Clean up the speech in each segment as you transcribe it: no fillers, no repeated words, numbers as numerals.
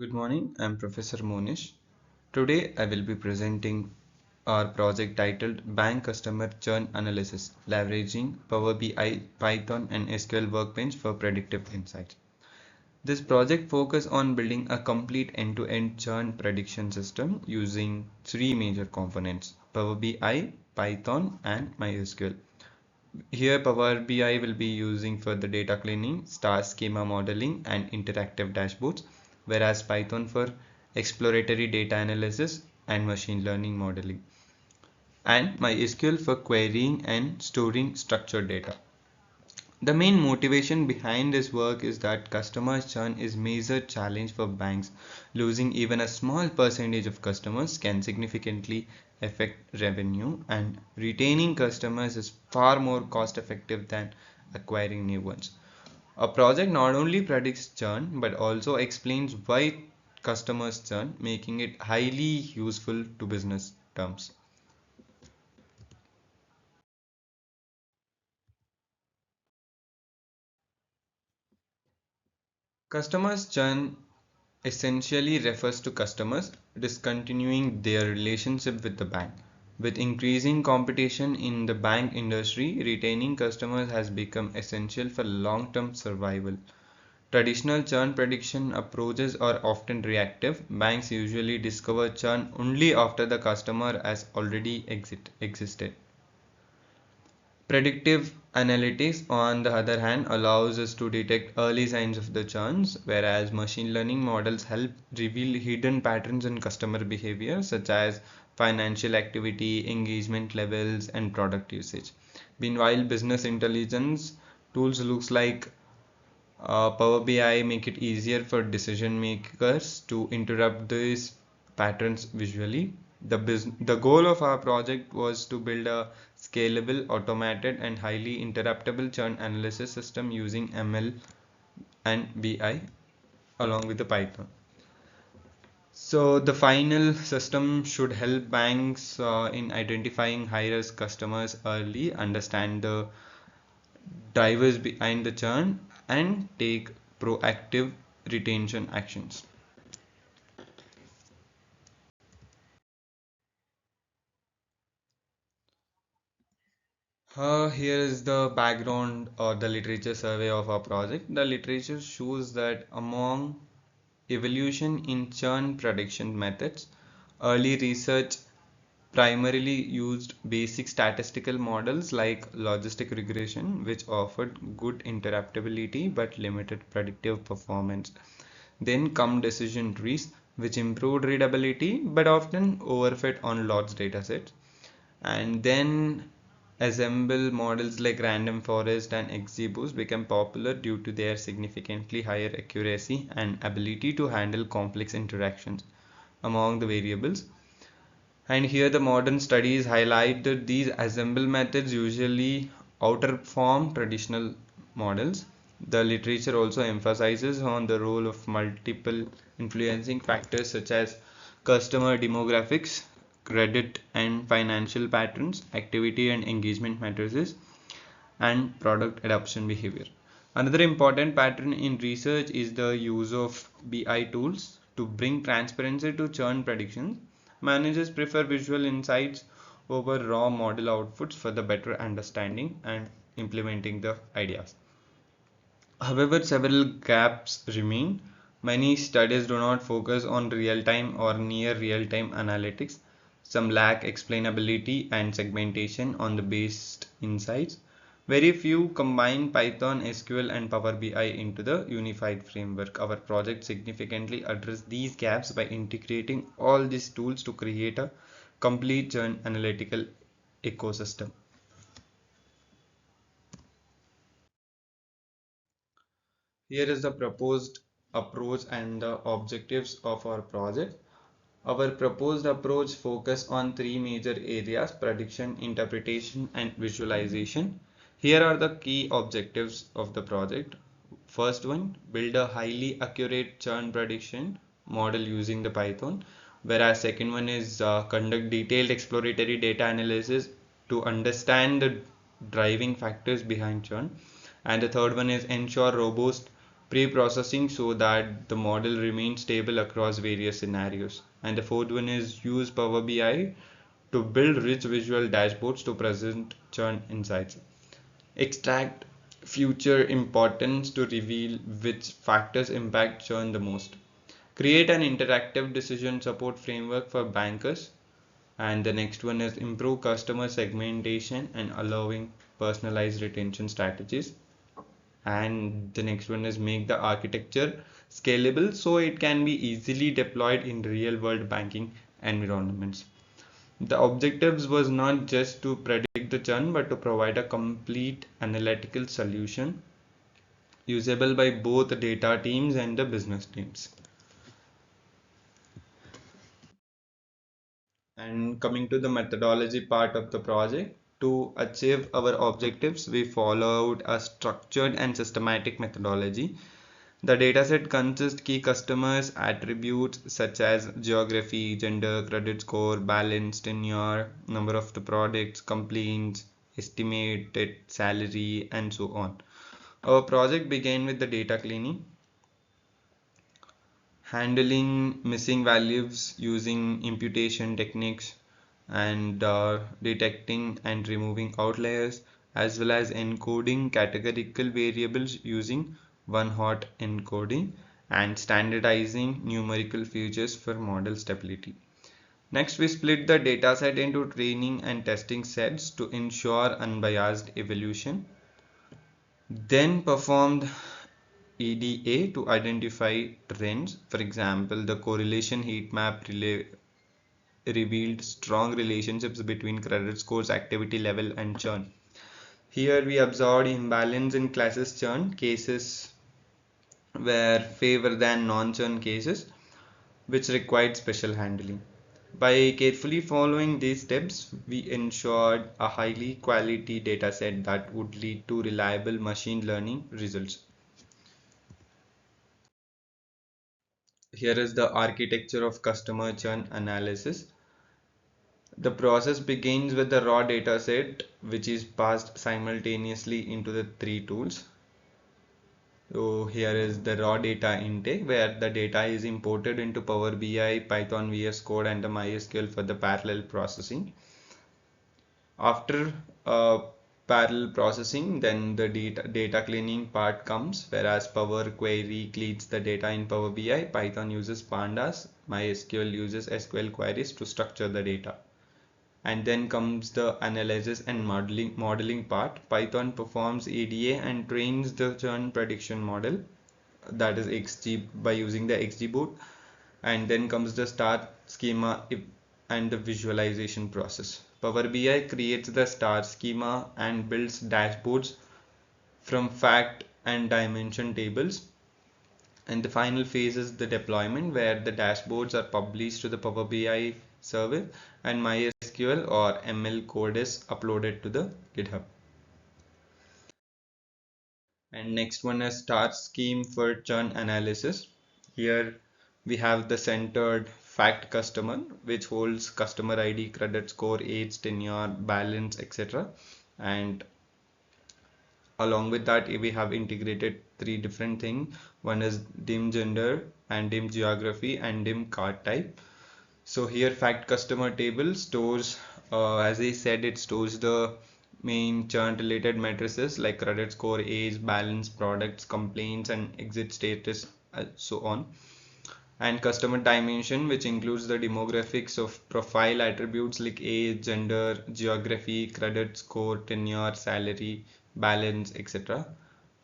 Good morning, I'm Professor Monish. Today I will be presenting our project titled Bank Customer Churn Analysis, leveraging Power BI, Python and SQL Workbench for predictive insights. This project focuses on building a complete end-to-end churn prediction system using three major components: Power BI, Python and MySQL. Here Power BI will be using for the data cleaning, star schema modeling and interactive dashboards, whereas Python for exploratory data analysis and machine learning modeling, and MySQL for querying and storing structured data. The main motivation behind this work is that customer churn is a major challenge for banks. Losing even a small percentage of customers can significantly affect revenue, and retaining customers is far more cost effective than acquiring new ones. A project not only predicts churn but also explains why customers churn, making it highly useful to business terms. Customers churn essentially refers to customers discontinuing their relationship with the bank. With increasing competition in the bank industry, retaining customers has become essential for long-term survival. Traditional churn prediction approaches are often reactive. Banks usually discover churn only after the customer has already existed. Predictive analytics, on the other hand, allows us to detect early signs of the churns, whereas machine learning models help reveal hidden patterns in customer behavior, such as financial activity, engagement levels, and product usage. Meanwhile, business intelligence tools looks like Power BI make it easier for decision makers to interrupt these patterns visually. The goal of our project was to build a scalable, automated, and highly interruptible churn analysis system using ML and BI along with the Python. So the final system should help banks in identifying high-risk customers early, understand the drivers behind the churn, and take proactive retention actions. Here is the background or the literature survey of our project. The literature shows that among evolution in churn prediction methods, early research primarily used basic statistical models like logistic regression, which offered good interruptibility but limited predictive performance. Then come decision trees, which improved readability but often overfit on large datasets. And then assemble models like random forest and XGBoost became popular due to their significantly higher accuracy and ability to handle complex interactions among the variables. And here the modern studies highlight that these assemble methods usually outperform traditional models. The literature also emphasizes on the role of multiple influencing factors such as customer demographics, credit and financial patterns, activity and engagement matrices, and product adoption behavior. Another important pattern in research is the use of BI tools to bring transparency to churn predictions. Managers prefer visual insights over raw model outputs for the better understanding and implementing the ideas. However, several gaps remain. Many studies do not focus on real-time or near real-time analytics. Some lack explainability and segmentation on the based insights. Very few combine Python, SQL, and Power BI into the unified framework. Our project significantly addressed these gaps by integrating all these tools to create a complete churn analytical ecosystem. Here is the proposed approach and the objectives of our project. Our proposed approach focuses on three major areas: prediction, interpretation, and visualization. Here are the key objectives of the project. First one, build a highly accurate churn prediction model using the Python. Whereas second one is conduct detailed exploratory data analysis to understand the driving factors behind churn. And the third one is ensure robust pre-processing so that the model remains stable across various scenarios. And the fourth one is use Power BI to build rich visual dashboards to present churn insights. Extract future importance to reveal which factors impact churn the most. Create an interactive decision support framework for bankers. And the next one is improve customer segmentation and allowing personalized retention strategies. And the next one is make the architecture scalable so it can be easily deployed in real world banking environments. The objectives was not just to predict the churn but to provide a complete analytical solution usable by both the data teams and the business teams. And coming to the methodology part of the project, to achieve our objectives, we followed a structured and systematic methodology. The dataset consists key customers attributes such as geography, gender, credit score, balance, tenure, number of the products, complaints, estimated salary, and so on. Our project began with the data cleaning, handling missing values using imputation techniques and detecting and removing outliers, as well as encoding categorical variables using one-hot encoding and standardizing numerical features for model stability. Next, we split the dataset into training and testing sets to ensure unbiased evolution. Then performed EDA to identify trends. For example, the correlation heat map revealed strong relationships between credit scores, activity level, and churn. Here we observed imbalance in classes churn cases were favor than non-churn cases, which required special handling. By carefully following these steps, we ensured a highly quality dataset that would lead to reliable machine learning results. Here is the architecture of customer churn analysis. The process begins with the raw data set, which is passed simultaneously into the three tools. So here is the raw data intake, where the data is imported into Power BI, Python VS Code, and the MySQL for the parallel processing. After parallel processing, then the data cleaning part comes, whereas Power Query cleans the data in Power BI, Python uses pandas, MySQL uses SQL queries to structure the data. And then comes the analysis and modeling part. Python performs EDA and trains the churn prediction model, that is XG, by using the XGBoot. And then comes the star schema and the visualization process. Power BI creates the star schema and builds dashboards from fact and dimension tables. And the final phase is the deployment, where the dashboards are published to the Power BI service and MySQL or ML code is uploaded to the GitHub. And next one is star scheme for churn analysis. Here we have the centered fact customer, which holds customer ID, credit score, age, tenure, balance, etc. And along with that, we have integrated three different things. One is dim gender and dim geography and dim card type. So here fact customer table stores, as I said, it stores the main churn related matrices like credit score, age, balance, products, complaints, and exit status, so on. And customer dimension, which includes the demographics of profile attributes like age, gender, geography, credit score, tenure, salary, balance, etc.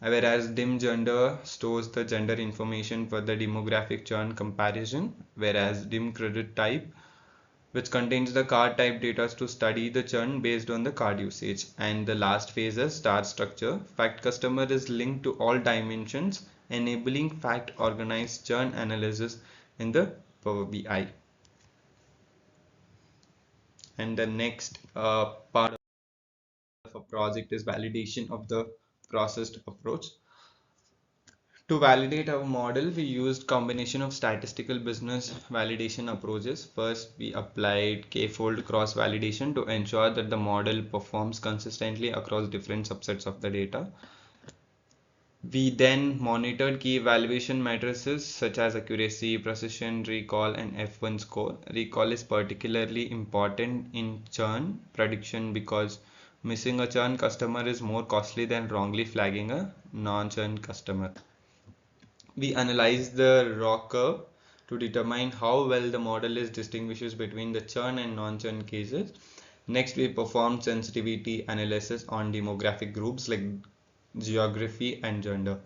Whereas dim gender stores the gender information for the demographic churn comparison, whereas dim credit type, which contains the card type data to study the churn based on the card usage. And the last phase is star structure. Fact customer is linked to all dimensions, enabling fact organized churn analysis in the Power BI. And the next part of a project is validation of the processed approach. To validate our model, we used combination of statistical business validation approaches. First, we applied k-fold cross-validation to ensure that the model performs consistently across different subsets of the data. We then monitored key evaluation matrices such as accuracy, precision, recall, and F1 score. Recall is particularly important in churn prediction because missing a churn customer is more costly than wrongly flagging a non-churn customer. We analyzed the raw curve to determine how well the model is distinguishes between the churn and non-churn cases. Next, we performed sensitivity analysis on demographic groups like geography and gender.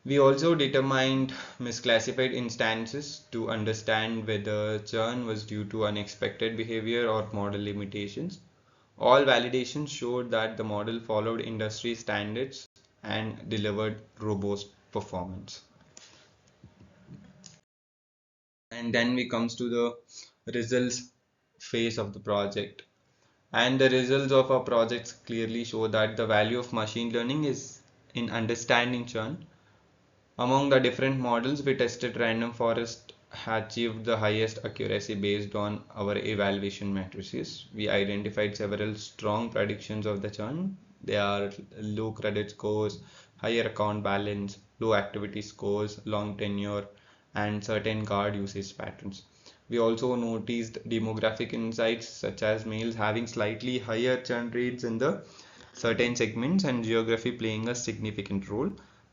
We also determined misclassified instances to understand whether churn was due to unexpected behavior or model limitations. All validations showed that the model followed industry standards and delivered robust performance. And then we comes to the results phase of the project. And the results of our projects clearly show that the value of machine learning is in understanding churn. Among the different models we tested, random forest achieved the highest accuracy based on our evaluation matrices. We identified several strong predictions of the churn. They are low credit scores, higher account balance, low activity scores, long tenure, and certain card usage patterns. We also noticed demographic insights such as males having slightly higher churn rates in the certain segments and geography playing a significant role.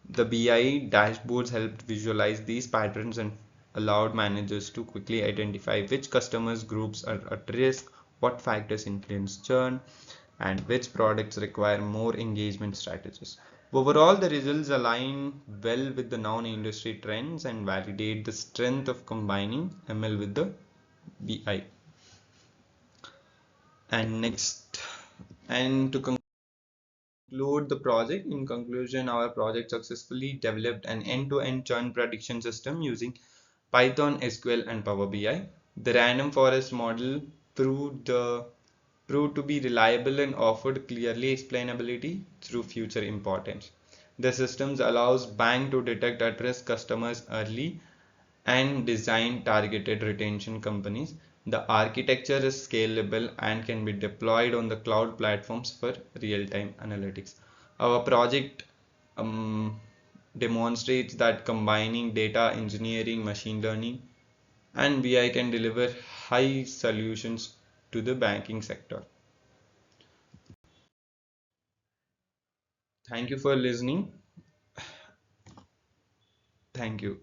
The BI dashboards helped visualize these patterns and allowed managers to quickly identify which customers groups are at risk, what factors influence churn, and which products require more engagement strategies. Overall, the results align well with the known industry trends and validate the strength of combining ML with the BI. And next, and to conclude the project, in conclusion, our project successfully developed an end-to-end churn prediction system using Python, SQL, and Power BI. The random forest model proved to be reliable and offered clearly explainability through future importance. The systems allows bank to detect at-risk customers early and design targeted retention companies. The architecture is scalable and can be deployed on the cloud platforms for real-time analytics. Our project um, demonstrates that combining data engineering, machine learning, and BI can deliver high solutions to the banking sector. Thank you for listening. Thank you.